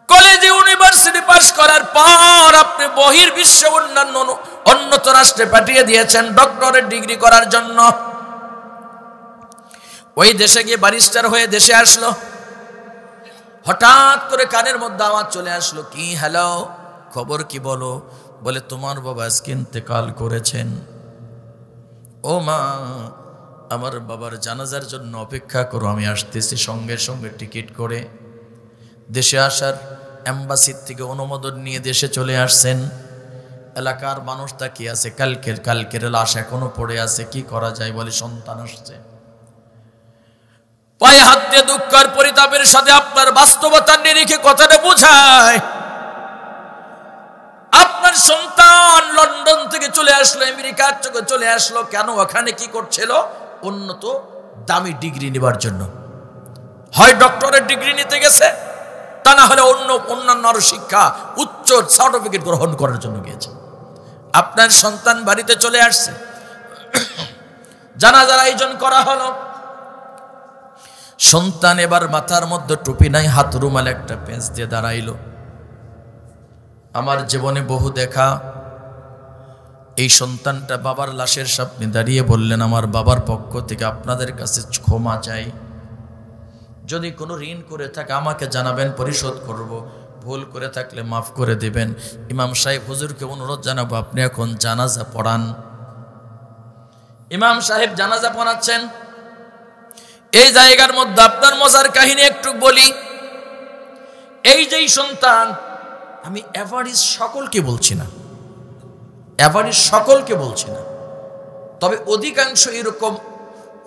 কলেজে ইউনিভার্সিটি পাস করার পর আপনি বহির্বিশ্ব অন্যান্য উন্নত রাষ্ট্রে পাঠিয়ে দিয়েছেন ডক্টরেট ডিগ্রি করার জন্য। ওই দেশে গিয়ে ব্যারিস্টার হয়ে দেশে আসলো, হঠাৎ করে কানের মধ্যে আওয়াজ চলে আসলো, কি হ্যালো, খবর কি বলো? বলে তোমার বাবা আজকে ইন্তেকাল করেছেন। ও মা, আমার বাবার জানাজার জন্য অপেক্ষা করো, আমি আসতেছি। সঙ্গে সঙ্গে টিকিট করে দেশে আসার এম্বাসির থেকে অনুমোদন নিয়ে দেশে চলে আসছেন। এলাকার মানুষ তাকিয়ে আছে, কালকের লাশ এখনো পড়ে আছে, কি করা যায়? বলে সন্তান আসছে। পায়ে হাত দিয়ে দুঃখ আর পরিতাপের সাথে আপনার বাস্তবতার নিরিখে কথাটা বোঝায়, আপনার সন্তান লন্ডন থেকে চলে আসলো, আমেরিকার থেকে চলে আসলো, কেন? ওখানে কি করছিল? উন্নত দামি ডিগ্রি নেবার জন্য। হয় ডক্টরেট ডিগ্রি নিতে গেছে, তা না হলে অন্যান্য আরো শিক্ষা, উচ্চ সার্টিফিকেট গ্রহণ করার জন্য গিয়েছে। আপনার সন্তান বাড়িতে চলে আসছে, জানাজার আয়োজন করা হলো। সন্তান এবার মাথার মধ্যে টুপি নাই, হাত রুমাল একটা পেঁচ দিয়ে দাঁড়াইলো। আমার জীবনে বহু দেখা, এই সন্তানটা বাবার লাশের সামনে দাঁড়িয়ে বললেন, আমার বাবার পক্ষ থেকে আপনাদের কাছে ক্ষমা চাই, যদি কোনো ঋণ করে থাকে আমাকে জানাবেন, পরিশোধ করব, ভুল করে থাকলে মাফ করে দেবেন। ইমাম সাহেব হুজুরকে অনুরোধ জানাবো, আপনি এখন জানাজা পড়ান। ইমাম সাহেব জানাজা পড়াচ্ছেন। এই জায়গার মধ্যে আপনার মজার কাহিনী একটু বলি। এই যেই সন্তান, আমি এভারেজ সকলকে বলছি না, তবে অধিকাংশ এরকম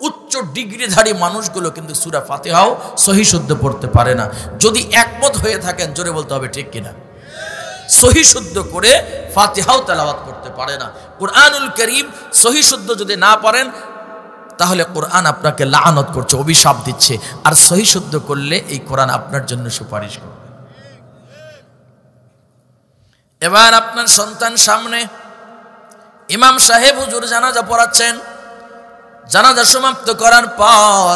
উচ্চ ডিগ্রিধারী মানুষগুলো কিন্তু সূরা ফাতিহাও সহি শুদ্ধ পড়তে পারে না। যদি একমত হয়ে থাকেন জোরে বলতে হবে ঠিক কিনা, সহি শুদ্ধ করে ফাতিহাও তেলাওয়াত করতে পারে না। কুরআনুল কারীম সহি শুদ্ধ যদি না পারেন তাহলে কোরআন আপনাকে লাআনত করছে, অভিশাপ দিচ্ছে। আর সহি শুদ্ধ করলে এই কোরআন আপনার জন্য সুপারিশ করবে। এবার আপনার সন্তান সামনে, ইমাম সাহেব হুজুর জানাজা পড়াচ্ছেন। জানাজা সমাপ্ত করার পর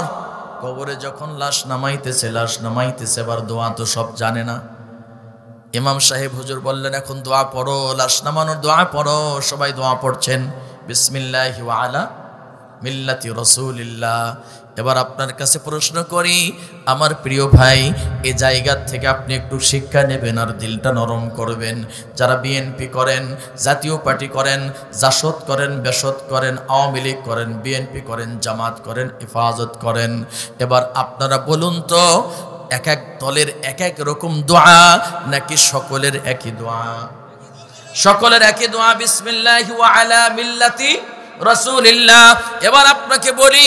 কবরে যখন লাশ নামাইতেছে, এবার দোয়া তো সব জানে না। ইমাম সাহেব হুজুর বললেন, এখন দোয়া পড়ো, লাশ নামানোর দোয়া পড়ো। সবাই দোয়া পড়ছেন, বিসমিল্লাহি ওয়া আলা মিল্লাতি রাসূলিল্লাহ। এবার আপনার কাছে প্রশ্ন করি, আমার প্রিয় ভাই, এই জায়গা থেকে আপনি একটু শিক্ষা নেবেন আর দিলটা নরম করবেন। যারা বিএনপি করেন, জাতীয় পার্টি করেন, জাসদ করেন, বেসদ করেন, আওয়ামী লীগ করেন, বিএনপি করেন, জামাত করেন, হেফাজত করেন, এবার আপনারা বলুন তো, এক এক দলের এক এক রকম দোয়া নাকি সকলের একই দোয়া? সকলের একই দোয়া, বিসমিল্লাহি ওয়া আলা মিল্লাতি রাসূলিল্লাহ। এবার আপনাকে বলি,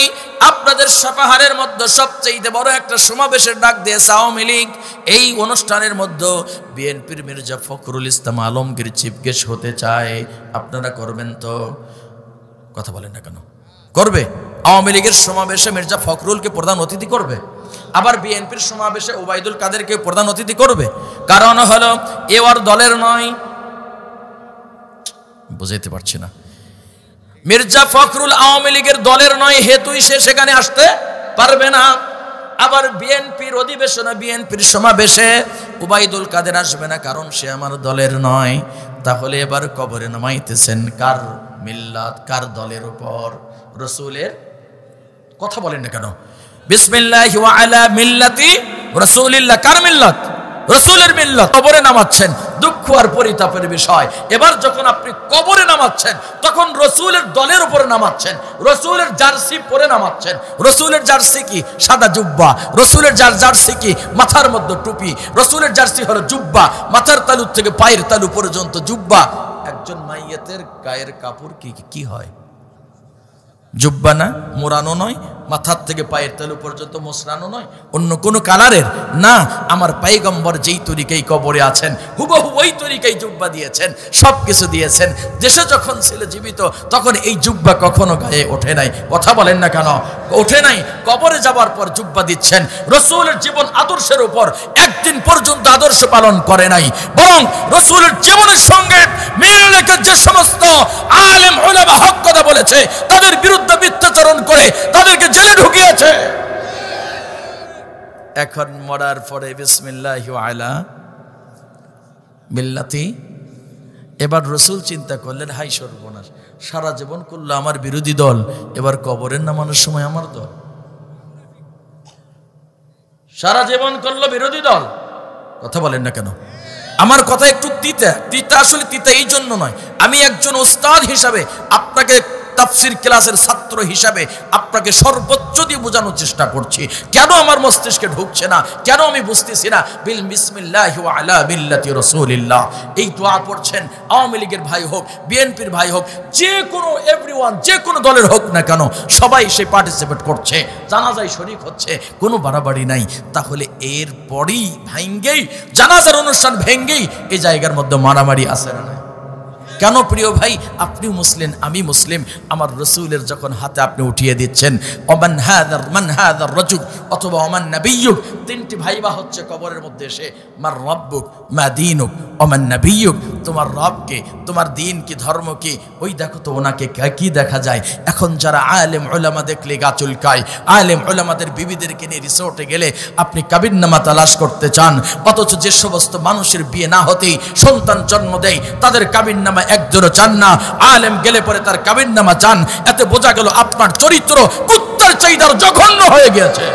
আপনাদের সাপাহারের মধ্যে সবচেয়ে বড় একটা সমাবেশের ডাক দিয়েছে আওয়ামী লীগ। এই অনুষ্ঠানের মধ্যে বিএনপির মির্জা ফখরুল ইসলাম আলমগীর চিফ গেস্ট হতে চায়। আপনারা করবেন তো? কথা বলেন না কেন? করবে? আওয়ামী লীগের সমাবেশে মির্জা ফখরুলকে প্রধান অতিথি করবে, আবার বিএনপির সমাবেশে ওবায়দুল কাদেরকে প্রধান অতিথি করবে। কারণ হলো এ ওর দলের নয়। বুঝাইতে পারছি না? মির্জা ফখরুল আওয়ামী লীগের দলের নয়, হেতুই সে সেখানে আসতে পারবে না। আবার বিএনপির অধিবেশনে, বিএনপির সমাবেশে ওবায়দুল কাদের আসবে না, কারণ সে আমার দলের নয়। তাহলে এবার কবরে নামাইতেছেন কার মিল্লাত, কার দলের উপর? রাসূলের। কথা বলেন না কেন? বিসমিল্লাহি ওয়া আলা মিল্লাতি রাসূলিল্লাহ, কার মিল্লাত? রাসূলের মিল্লাত। কবরে নামাচ্ছেন, দুঃখ আর পরিতাপের বিষয়। এবার যখন আপনি কবরে নামাচ্ছেন তখন রাসূলের দলের উপরে নামাচ্ছেন, রাসূলের জার্সি পরে নামাচ্ছেন। রাসূলের জার্সি কি? সাদা জুব্বা। রাসূলের জার্সি কি? মাথার মধ্যে টুপি। রাসূলের জার্সি হলো জুব্বা, মাথার তালু থেকে পায়ের তালু পর্যন্ত জুব্বা। একজন মাইয়াতের গায়ের কাপড় কি হয়? জুব্বা না? মোড়ানো নয়, মাথার থেকে পায়ের তালু পর্যন্ত মোসরানো নয়, অন্য কোনো কালারের না। আমার পয়গম্বর যেই তরিকায় কবরে আছেন হুবহু ওই তরিকায় জুব্বা দিয়েছেন, সব কিছু দিয়েছেন। দেশে যখন ছিল জীবিত তখন এই জুব্বা কখনো গায়ে ওঠে নাই। কথা বলেন না কেন? ওঠে নাই। কবরে যাবার পর জুব্বা দিচ্ছেন। রাসূলের জীবন আদর্শের উপর একদিন পর্যন্ত আদর্শ পালন করে নাই, বরং রাসূলের জীবনের সঙ্গে মিল রেখে যে সমস্ত আলেম উলামা হক কথা বলেছে তাদের বিরুদ্ধে মিথ্যাচরণ করে তাদেরকে জেলে ঢুকিয়েছে। এখন মরার পরে বিসমিল্লাহি ওয়া আলা মিল্লাতি। এবার রাসূল চিন্তা করলেন, হাই সর্বনাশ, সারা জীবন করলো আমার বিরোধী দল, এবার কবরের নামানোর সময় আমার দল। সারা জীবন করলো বিরোধী দল। কথা বলেন না কেন? আমার কথা একটু তিতা আসলে তিতা এই জন্য নয়, আমি একজন উস্তাদ হিসাবে আপনাকে, তাফসীর ক্লাসের ছাত্র হিসাবে আপনাকে সর্বোচ্চ দিয়ে বোঝানোর চেষ্টা করছি। কেন আমার মস্তিষ্কে ঢুকছে না, কেন আমি বুঝতেছি না? বিল বিসমিল্লাহি ওয়া আলা মিল্লাতি রাসূলিল্লাহ। এই দোয়া পড়ছেন, আওয়ামী লীগের ভাই হোক, বিএনপির ভাই হোক, যে কোনো এভরিওয়ান, যে কোনো দলের হোক না কেন, সবাই সে পার্টিসিপেট করছে, জানাজায় শরীক হচ্ছে, কোনো বাড়াবাড়ি নাই। তাহলে এরপরই ভেঙ্গেই, জানাজার অনুষ্ঠান ভেঙ্গেই এই জায়গার মধ্যে মারামারি আছে না? কেন প্রিয় ভাই? আপনিও মুসলিম, আমি মুসলিম। আমার রাসূলের যখন হাতে আপনি উঠিয়ে দিচ্ছেন ওমান হাযার রাজুল অথবা ওমান নাবিয়্যুক, তিনটি ভাইবা হচ্ছে কবরের মধ্যে এসে, মার রাব্বুক মা দীনুক ওমান নাবিয়্যুক, তোমার রবকে, তোমার দিন কি, ধর্ম কি? ওই দেখো তো ওনাকে কি দেখা যায়। এখন যারা আলেম উলামা দেখলে গা চুলকায়, আলেম উলামাদের বিবিদেরকে নিয়ে রিসোর্টে গেলে আপনি কাবিননামা তালাশ করতে চান, অথচ যে সমস্ত মানুষের বিয়ে না হতেই সন্তান জন্ম দেয় তাদের কাবিননামা একজনও চান না। আলেম গেলে পরে তার কাবিননামা চান। এতে বোঝা গেল আপনার চরিত্র কুত্তার চাইদার জঘন্য হয়ে গেছে।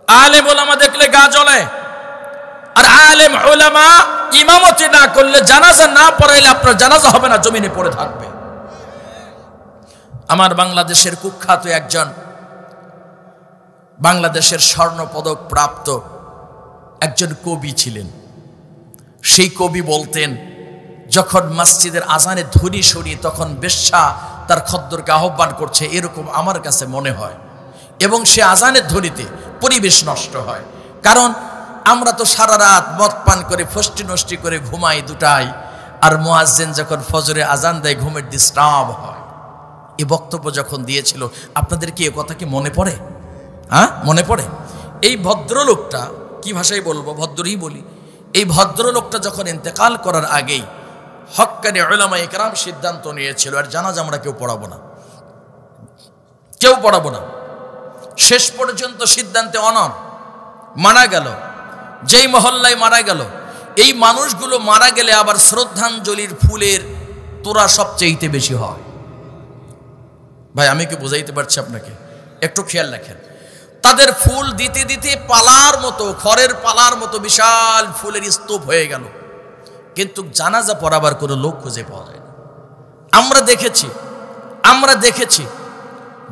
আলেম উলামা দেখলে গা জ্বলে, আর আলেম উলামা ইমামতি না করলে, জানাজা না পড়াইলে আপনার জানাজা হবে না, জমিনে পড়ে থাকবে। আমার বাংলাদেশের কুখ্যাত একজন, বাংলাদেশের স্বর্ণ পদক প্রাপ্ত একজন কবি ছিলেন। সেই কবি বলতেন, যখন মসজিদের আজানে ধ্বনি শুনি তখন বেশ্যা তার খদ্দরকে আহ্বান করছে, এরকম আমার কাছে মনে হয়। এবং সে আজানের ধ্বনিতে পরিবেশ নষ্ট হয়। কারণ আমরা তো সারা রাত মদ পান করে ফষ্টি নষ্টি করে ঘুমাই 2টায়, আর মুয়াজ্জিন যখন ফজরে আজান দেয় ঘুমের ডিস্টার্ব হয়। এই বক্তব্য যখন দিয়েছিল, আপনাদের কি এ কথা কি মনে পড়ে? হ্যাঁ, মনে পড়ে? এই ভদ্রলোকটা, কি ভাষায় বলবো, ভদ্রই বলি, এই ভদ্রলোকটা যখন ইন্তেকাল করার আগেই হক্কানি উলামায়ে কেরাম সিদ্ধান্ত নিয়েছিল আর জানাজা আমরা কেউ পড়াবো না, কেউ পড়াবো না। শেষ পর্যন্ত সিদ্ধান্তে অনড়, মারা গেল। যেই মহল্লায় মারা গেল, এই মানুষগুলো মারা গেলে আবার শ্রদ্ধাঞ্জলির ফুলের তোড়া সবচেয়ে বেশি হয়। ভাই আমি কি বুঝাইতে পারছি আপনাকে? একটু খেয়াল রাখেন। তাদের ফুল দিতে দিতে পালার মতো, খড়ের পালার মতো বিশাল ফুলের স্তূপ হয়ে গেল, কিন্তু জানাজা পড়াবার কোনো লোক খুঁজে পাওয়া যায় না। আমরা দেখেছি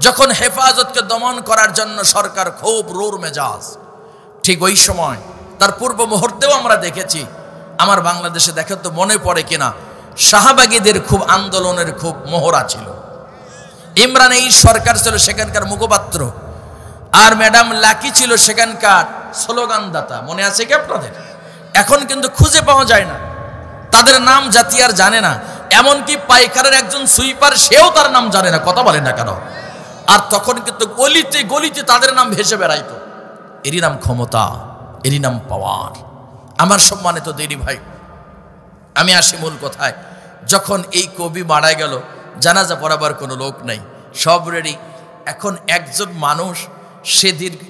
যখন হেফাজতকে দমন করার জন্য সরকার খুব রোর মেজাজ, ঠিক ওই সময় তার পূর্ব মুহূর্তেও আমরা দেখেছি। আমার বাংলাদেশে দেখে তো মনে পড়ে কিনা, শাহবাগীদের খুব আন্দোলনের খুব মহড়া ছিল। ইমরান এই সরকার ছিল সেখানকার মুখপাত্র, আর ম্যাডাম লাকি ছিল সেখানকার স্লোগানদাতা। মনে আছে কি আপনাদের? এখন কিন্তু খুঁজে পাওয়া যায় না, তাদের নাম জাতি আর জানে না। এমনকি পাইকারের একজন সুইপার, সেও তার নাম জানে না। কথা বলে না কেন? আর তখন কিন্তু গলিতে গলিতে তাদের নাম ভেসে বেড়াইতো। এরই নাম ক্ষমতা, এরই নাম পাওয়ার। আমার সম্মানিত দিনী ভাই, আমি আসি মূল কথায়। যখন এই কবি মারা গেল, জানাজা পড়াবার কোনো লোক নাই, সব রেডি। এখন একজন মানুষ, সে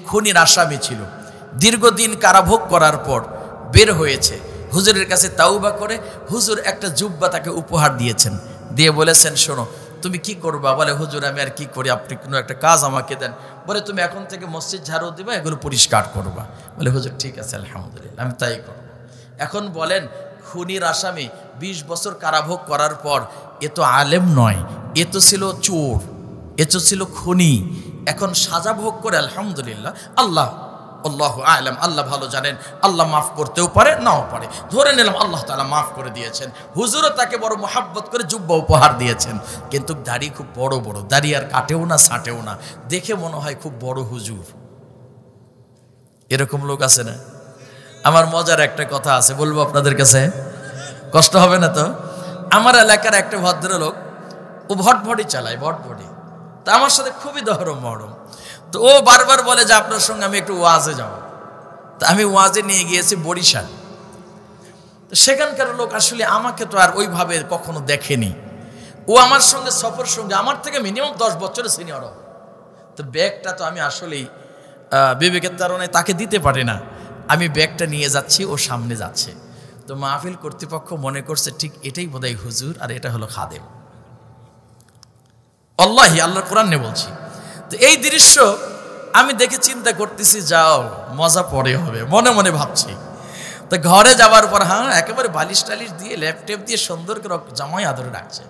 খুনির আসামি ছিল, দীর্ঘদিন কারাভোগ করার পর বের হয়েছে। হুজুরের কাছে তাওবা করে হুজুর একটা জুব্বা তাকে উপহার দিয়েছেন, দিয়ে বলেছেন, শোনো তুমি কি করবা? বলে, হুজুর আমি আর কি করি, আপনি কোনো একটা কাজ আমাকে দেন। বলে, তুমি এখন থেকে মসজিদ ঝাড়ু দিবা, এগুলো পরিষ্কার করবা। বলে, হুজুর ঠিক আছে, আলহামদুলিল্লাহ, আমি তাই করব। এখন বলেন, খুনির আসামি 20 বছর কারাভোগ করার পর, এ তো আলেম নয়, এ তো ছিল চোর, এ তো ছিল খুনি। এখন সাজা ভোগ করে আলহামদুলিল্লাহ, আল্লাহু আ'লাম, আল্লাহ ভালো জানেন, আল্লাহ মাফ করতেও পারে, নাও পারে। ধরে নিলাম আল্লাহ তাআলা মাফ করে দিয়েছেন, হুজুরও তাকে বড় মোহাব্বত করে জুব্বা উপহার দিয়েছেন। কিন্তু দাড়ি খুব বড় বড়, দাড়ি আর কাটেও না, ছাটেও না, দেখে মনে হয় খুব বড় হুজুর। এরকম লোক আছে না? আমার মজার একটা কথা আছে, বলবো আপনাদের কাছে, কষ্ট হবে না তো? আমার এলাকার একটা ভদ্রলোক, ও ভটভটি চালায়, ভটভটি। তা আমার সাথে খুবই দহরম মহরম। তো ও বারবার বলে যে আপনার সঙ্গে আমি একটু ওয়াজে যাব। তা আমি ওয়াজে নিয়ে গিয়েছি বরিশাল। তো সেখানকার লোক আসলে আমাকে তো আর ওইভাবে কখনো দেখেনি। ও আমার সঙ্গে সফর সঙ্গে, আমার থেকে মিনিমাম 10 বছরের সিনিয়র। তো ব্যাগটা তো আমি আসলেই বিবেকের কারণে তাকে দিতে পারি না। আমি ব্যাগটা নিয়ে যাচ্ছি, ও সামনে যাচ্ছে। তো মাহফিল কর্তৃপক্ষ মনে করছে ঠিক এটাই বোধহয় হুজুর, আর এটা হলো খাদেম। আল্লাহি, আল্লাহর কোরআনে বলছি। তো এই দৃশ্য আমি দেখে চিন্তা করতেছি, যাও মজা পরে হবে, মনে মনে ভাবছি। তো ঘরে যাওয়ার পর, হ্যাঁ একেবারে বালিশ টালিশ দিয়ে ল্যাপটপ দিয়ে সুন্দর করে জামাই আদরে ডাকছে।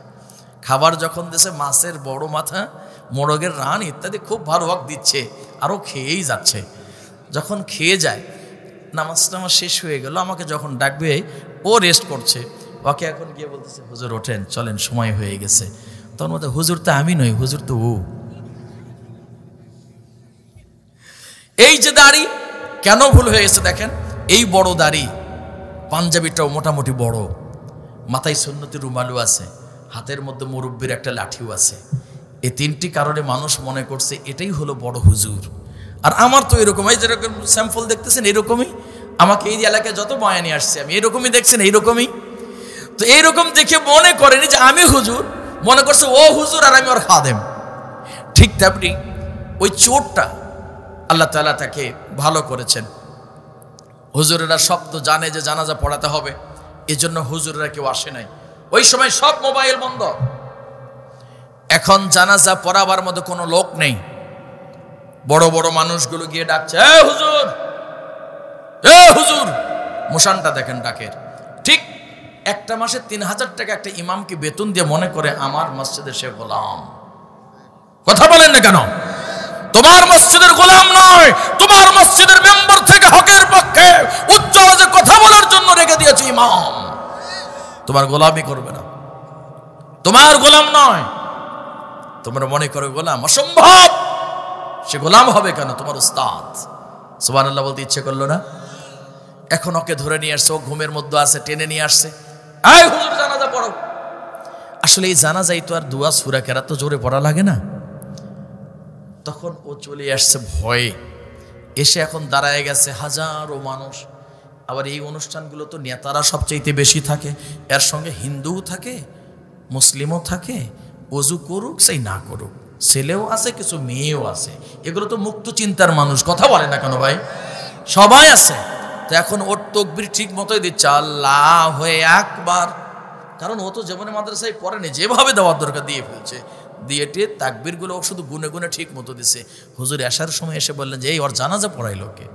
খাবার যখন দিয়েছে, মাছের বড় মাথা, মোরগের রান ইত্যাদি খুব ভালো হক দিচ্ছে, আরও খেয়েই যাচ্ছে। যখন খেয়ে যায়, নামাজ টামাজ শেষ হয়ে গেল, আমাকে যখন ডাকবে, ও রেস্ট করছে, ওকে এখন গিয়ে বলতেছে, হুজুর ওঠেন, চলেন, সময় হয়ে গেছে। তখন বলতে, হুজুর তো আমি নই, হুজুর তো ও। এই যে দাড়ি, কেন ভুল হয়ে গেছে দেখেন, এই বড় দাড়ি, পাঞ্জাবিটাও মোটামুটি বড়, মাথায় সুন্নতি রুমালু আছে, হাতের মধ্যে মুরব্বির একটা লাঠিও আছে। এই 3টি কারণে মানুষ মনে করছে এটাই হলো বড় হুজুর। আর আমার তো এরকম, এই যেরকম স্যাম্পল দেখতেছেন এরকমই, আমাকে এই এলাকায় যত বয়ানি আসছে আমি এরকমই দেখছেন, এইরকমই। তো এইরকম দেখে মনে করেনি যে আমি হুজুর, মনে করছে ও হুজুর আর আমি ওর খাদেম। ঠিক তেমনি ওই চোরটা, আল্লাহ তাআলা তাকে ভালো করেছেন। হুজুরেরা সব তো জানে যে জানাজা পড়াতে হবে, এজন্য হুজুরেরা কেউ আসে নাই। ওই সময় সব মোবাইল বন্ধ। এখন জানাজা পড়াবার মতো কোনো লোক নেই। বড় বড় মানুষগুলো গিয়ে ডাকছে, এ হুজুর, এ হুজুর। মোশানটা দেখেন ডাকের। ঠিক একটা মাসে 3000 টাকা একটা ইমামকে বেতন দিয়ে মনে করে আমার মসজিদের সে গোলাম। কথা বলেন না কেন? তোমার মসজিদের গোলাম নয়, তোমার মসজিদের মেম্বার থেকে হকের পক্ষে উচ্চ আওয়াজে কথা বলার জন্য রেখে দিয়েছে ইমাম। তোমার গোলামি করবে না, তোমার গোলাম নয়। তোমরা মনে করো গোলাম, অসম্ভব। সে গোলাম হবে কেন? তোমার উস্তাদ। সুবহানাল্লাহ বলতে ইচ্ছে করলো না? এখন ওকে ধরে নিয়ে আসছে, ও ঘুমের মধ্যে আছে, টেনে নিয়ে আসছে, এই হুজুর জানাজা পড়ো। আসলে এই জানাজাই তো আর দুয়া সূরা কেরাত তো জোরে পড়া লাগে না। তখন ও চলে আসছে ভয়ে, এসে এখন দাঁড়ায় গেছে হাজারো মানুষ। আবার এই অনুষ্ঠানগুলো তো নেতারা সবচাইতে বেশি থাকে, এর সঙ্গে হিন্দুও থাকে, মুসলিমও থাকে। অজু করুক সেই না করুক, ছেলেও আছে, কিছু মেয়েও আছে। এগুলো তো মুক্ত চিন্তার মানুষ, কথা বলে না কেন ভাই? সবাই আছে। তো এখন ওর তকবির ঠিক মতোই দিচ্ছে, আল্লাহু আকবার। কারণ ও তো যেমন মাদ্রাসায় পড়েনি, যেভাবে দেওয়ার দরকার দিয়ে ফেলছে। দিয়েটে তাকবীরগুলো ও শুধু গুনে গুনে ঠিক মতো দিছে। হুজুর আসার সময় এসে বললেন যে এই ওর জানাজা পড়াইলো কে?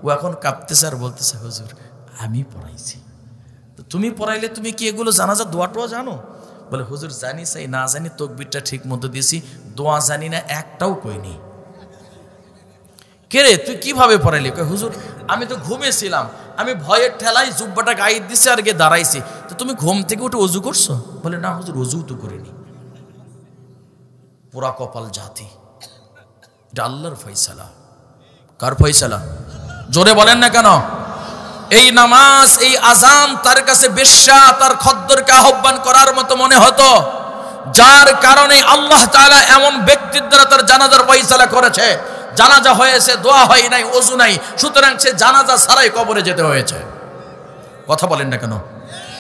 ও এখন কাঁপতেছে আর বলতেছে, হুজুর আমি পড়াইছি। তো তুমি পড়াইলে তুমি কি এগুলো জানাজা দোয়া টোয়া জানো? বলে হুজুর জানি, চাই না জানি, তকবীরটা ঠিক মতো দিয়েছি, দোয়া জানি না একটাও কইনি। কে রে তুই কিভাবে পড়াইলি? কই হুজুর আমি তো ঘুমিয়েছিলাম, আমি ভয়ের ঠেলাই জুব্বাটা গায়ে দিছি আর গিয়ে দাঁড়াইছি। তো তুমি ঘুম থেকে উঠে অজু করছো? বলে না হুজুর অজু তো করিনি। পুরা কপাল জাতি। এটা আল্লাহর ফয়সালা। কার ফয়সালা? জোরে বলেন না কেন? এই নামাজ, এই আজান তার কাছে বেশ্যা, তার খদ্দরকে আহ্বান করার মতো মনে হতো, যার কারণে আল্লাহ তাআলা এমন ব্যক্তির দ্বারা তার জানাজার ফয়সালা করেছে। জানাজা হয়েছে, দোয়া হয় নাই, অজু নাই, সুতরাং সে জানাজা ছাড়াই কবরে যেতে হয়েছে। কথা বলেন না কেন?